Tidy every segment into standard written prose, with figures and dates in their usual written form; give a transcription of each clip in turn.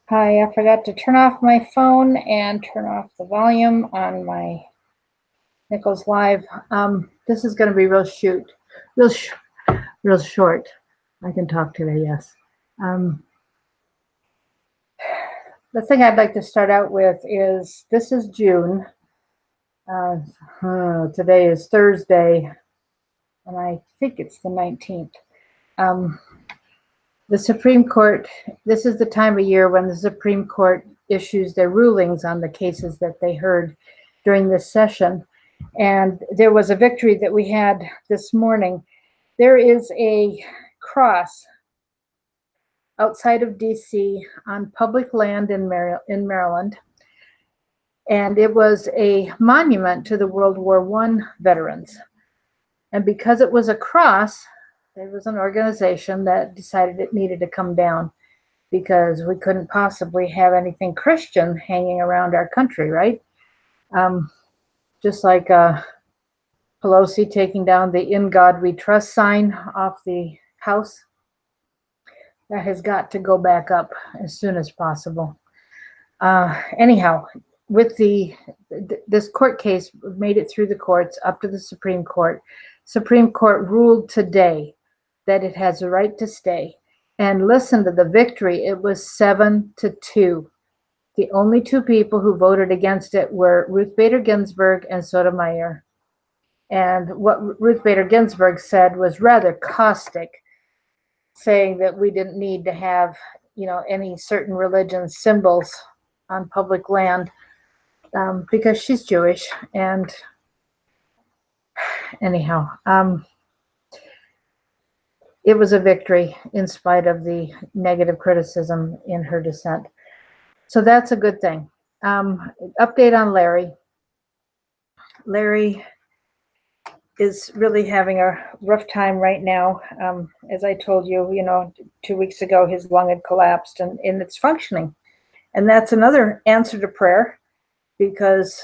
Hi, I forgot to turn off my phone and turn off the volume on my Nichols Live. This is going to be real, sh real short. I can talk today, yes. The thing I'd like to start out with is this is June. Today is Thursday, and I think it's the 19th. The Supreme Court, this is the time of year when the Supreme Court issues their rulings on the cases that they heard during this session. And there was a victory that we had this morning. There is a cross outside of DC on public land in Maryland. And it was a monument to the World War I veterans. And because it was a cross, there was an organization that decided it needed to come down because we couldn't possibly have anything Christian hanging around our country, right? Just like Pelosi taking down the "In God We Trust" sign off the House. That has got to go back up as soon as possible. Anyhow, with this court case made it through the courts up to the Supreme Court. Supreme Court ruled today that it has a right to stay. And listen to the victory. It was 7-2. The only two people who voted against it were Ruth Bader Ginsburg and Sotomayor. And what Ruth Bader Ginsburg said was rather caustic, saying that we didn't need to have, any certain religion symbols on public land because she's Jewish. And anyhow, it was a victory in spite of the negative criticism in her dissent. So that's a good thing. Update on Larry. Larry is really having a rough time right now. As I told you, 2 weeks ago, his lung had collapsed and it's functioning. And that's another answer to prayer because,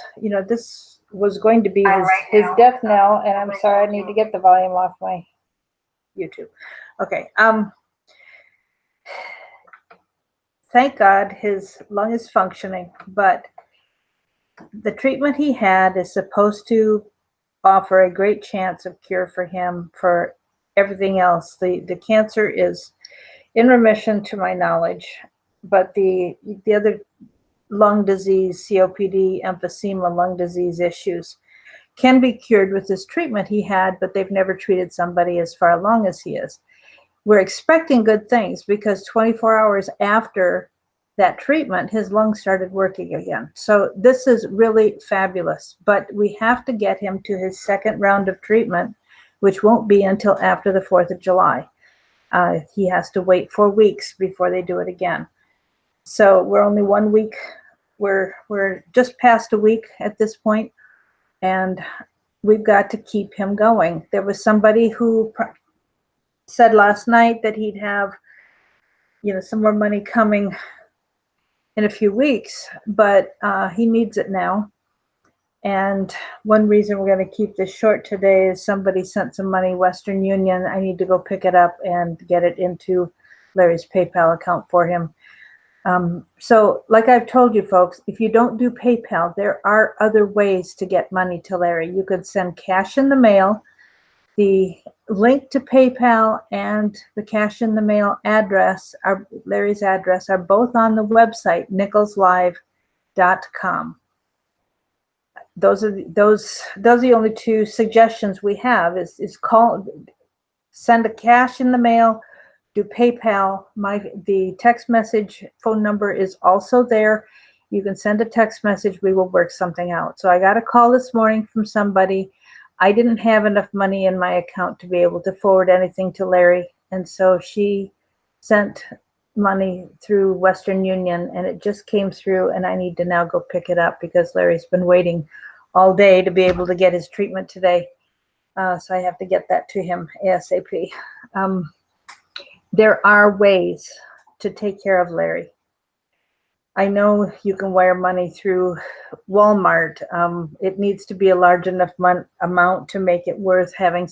this was going to be his death knell. And I'm sorry, I need to get the volume off my YouTube. Okay. Thank God his lung is functioning, but the treatment he had is supposed to offer a great chance of cure for him for everything else. The cancer is in remission to my knowledge, but the other lung disease, COPD, emphysema, lung disease issues can be cured with this treatment he had, but they've never treated somebody as far along as he is. We're expecting good things because 24 hours after that treatment, his lungs started working again. So this is really fabulous, but we have to get him to his second round of treatment, which won't be until after the 4th of July. He has to wait 4 weeks before they do it again. So we're only 1 week. We're just past a week at this point, and we've got to keep him going. There was somebody who said last night that he'd have, some more money coming in a few weeks, but he needs it now. And one reason we're going to keep this short today is somebody sent some money, Western Union. I need to go pick it up and get it into Larry's PayPal account for him. So like I've told you folks, if you don't do PayPal, there are other ways to get money to Larry. You could send cash in the mail. The link to PayPal and the cash in the mail address, Larry's address, are both on the website, nicholslive.com. Those are the only two suggestions we have is send a cash in the mail, do PayPal. The text message phone number is also there. You can send a text message. We will work something out. So I got a call this morning from somebody. I didn't have enough money in my account to be able to forward anything to Larry. And so she sent money through Western Union and it just came through, and I need to now go pick it up because Larry's been waiting all day to be able to get his treatment today. So I have to get that to him ASAP. There are ways to take care of Larry. I know you can wire money through Walmart. It needs to be a large enough amount to make it worth having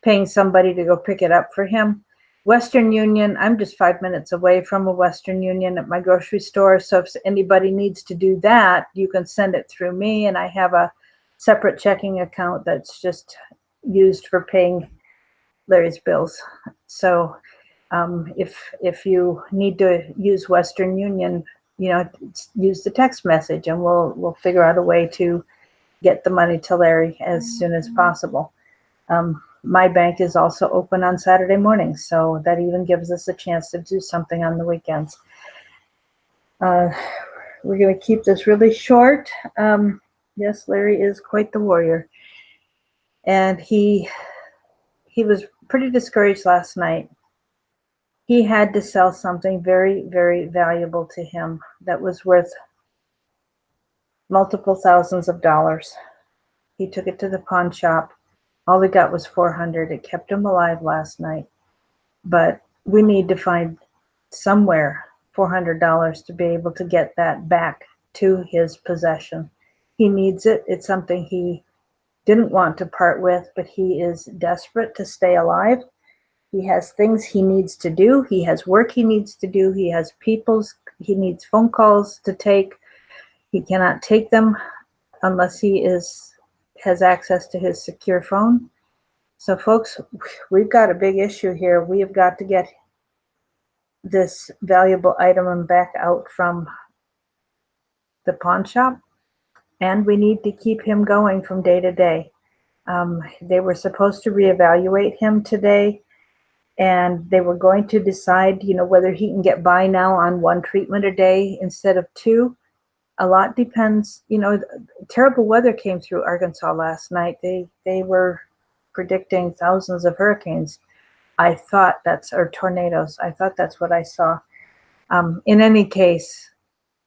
paying somebody to go pick it up for him. Western Union, I'm just 5 minutes away from a Western Union at my grocery store. So if anybody needs to do that, you can send it through me. And I have a separate checking account that's just used for paying Larry's bills. So if you need to use Western Union, use the text message, and we'll figure out a way to get the money to Larry as soon as possible. My bank is also open on Saturday mornings, so that even gives us a chance to do something on the weekends. We're going to keep this really short. Yes, Larry is quite the warrior, and he was pretty discouraged last night. He had to sell something very, very valuable to him that was worth multiple thousands of dollars. He took it to the pawn shop. All he got was $400. It kept him alive last night. But we need to find somewhere $400 to be able to get that back to his possession. He needs it. It's something he didn't want to part with, but he is desperate to stay alive. He has things he needs to do. He has work he needs to do. He has he needs phone calls to take. He cannot take them unless he has access to his secure phone. So folks, we've got a big issue here. We have got to get this valuable item back out from the pawn shop, and we need to keep him going from day to day. They were supposed to reevaluate him today, and they were going to decide, whether he can get by now on one treatment a day instead of two. A lot depends. Terrible weather came through Arkansas last night. They were predicting thousands of hurricanes. Or tornadoes. I thought that's what I saw. In any case,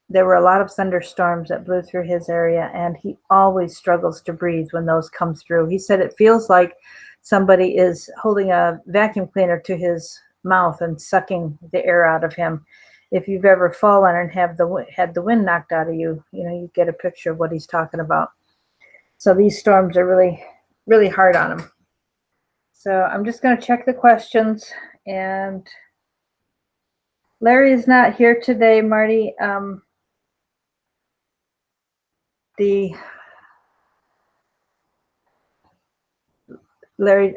there were a lot of thunderstorms that blew through his area, and he always struggles to breathe when those come through. He said it feels like somebody is holding a vacuum cleaner to his mouth and sucking the air out of him. If you've ever fallen and had the wind knocked out of you, you get a picture of what he's talking about. So these storms are really, really hard on him. So I'm just going to check the questions. And Larry is not here today, Marty. Larry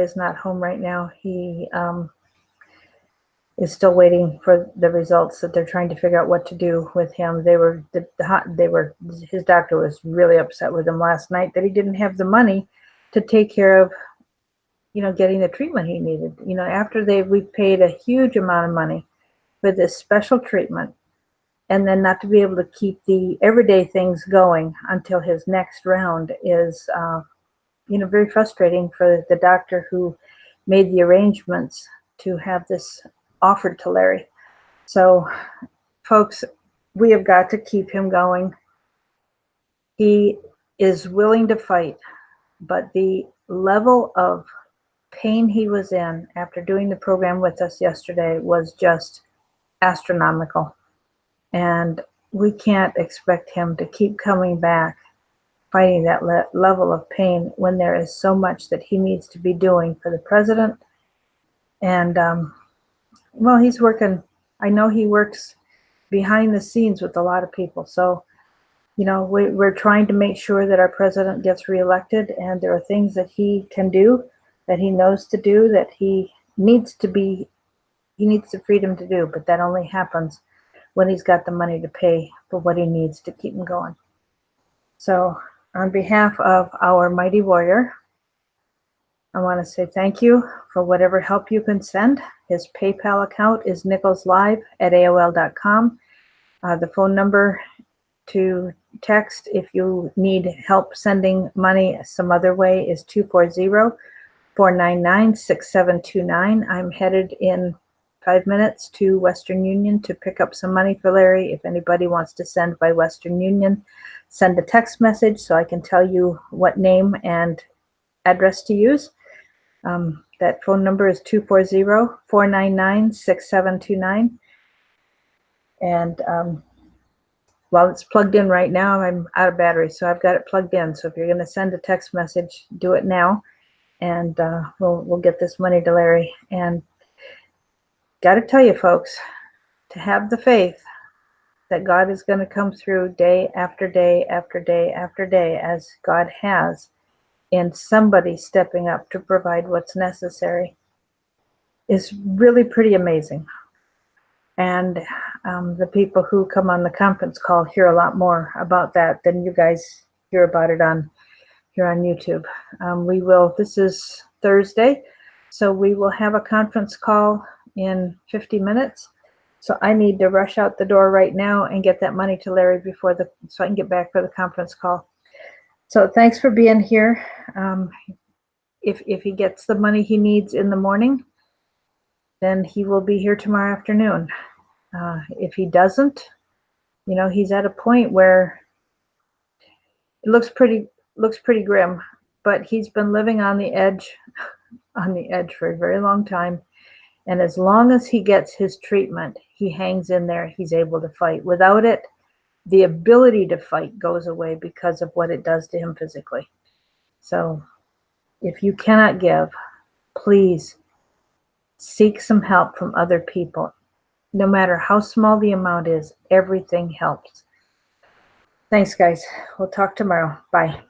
is not home right now. He is still waiting for the results that they're trying to figure out what to do with him. His doctor was really upset with him last night that he didn't have the money to take care of, getting the treatment he needed. After we paid a huge amount of money for this special treatment, and then not to be able to keep the everyday things going until his next round is, very frustrating for the doctor who made the arrangements to have this offered to Larry. So, folks, we have got to keep him going. He is willing to fight, but the level of pain he was in after doing the program with us yesterday was just astronomical. And we can't expect him to keep coming back fighting that level of pain when there is so much that he needs to be doing for the president. And he's working. I know he works behind the scenes with a lot of people. So, we're trying to make sure that our president gets reelected, and there are things that he can do, that he knows to do, that he needs the freedom to do, but that only happens when he's got the money to pay for what he needs to keep him going. So, on behalf of our mighty warrior, I want to say thank you for whatever help you can send. His PayPal account is nicholslive@aol.com. The phone number to text if you need help sending money some other way is 240-499-6729. I'm headed in 5 minutes to Western Union to pick up some money for Larry. If anybody wants to send by Western Union, send a text message so I can tell you what name and address to use. That phone number is 240-499-6729. And while it's plugged in right now, I'm out of battery, so I've got it plugged in. So if you're going to send a text message, do it now. and we'll get this money to Larry. And got to tell you, folks, to have the faith that God is going to come through day after day after day after day, as God has, and somebody stepping up to provide what's necessary, is really pretty amazing. And the people who come on the conference call hear a lot more about that than you guys hear about it here on YouTube. This is Thursday, so we will have a conference call in 50 minutes. So I need to rush out the door right now and get that money to Larry so I can get back for the conference call. So thanks for being here. If he gets the money he needs in the morning, then he will be here tomorrow afternoon. If he doesn't, he's at a point where it looks pretty grim, but he's been living on the edge for a very long time. And as long as he gets his treatment, he hangs in there. He's able to fight. Without it, the ability to fight goes away because of what it does to him physically. So if you cannot give, please seek some help from other people. No matter how small the amount is, everything helps. Thanks, guys. We'll talk tomorrow. Bye.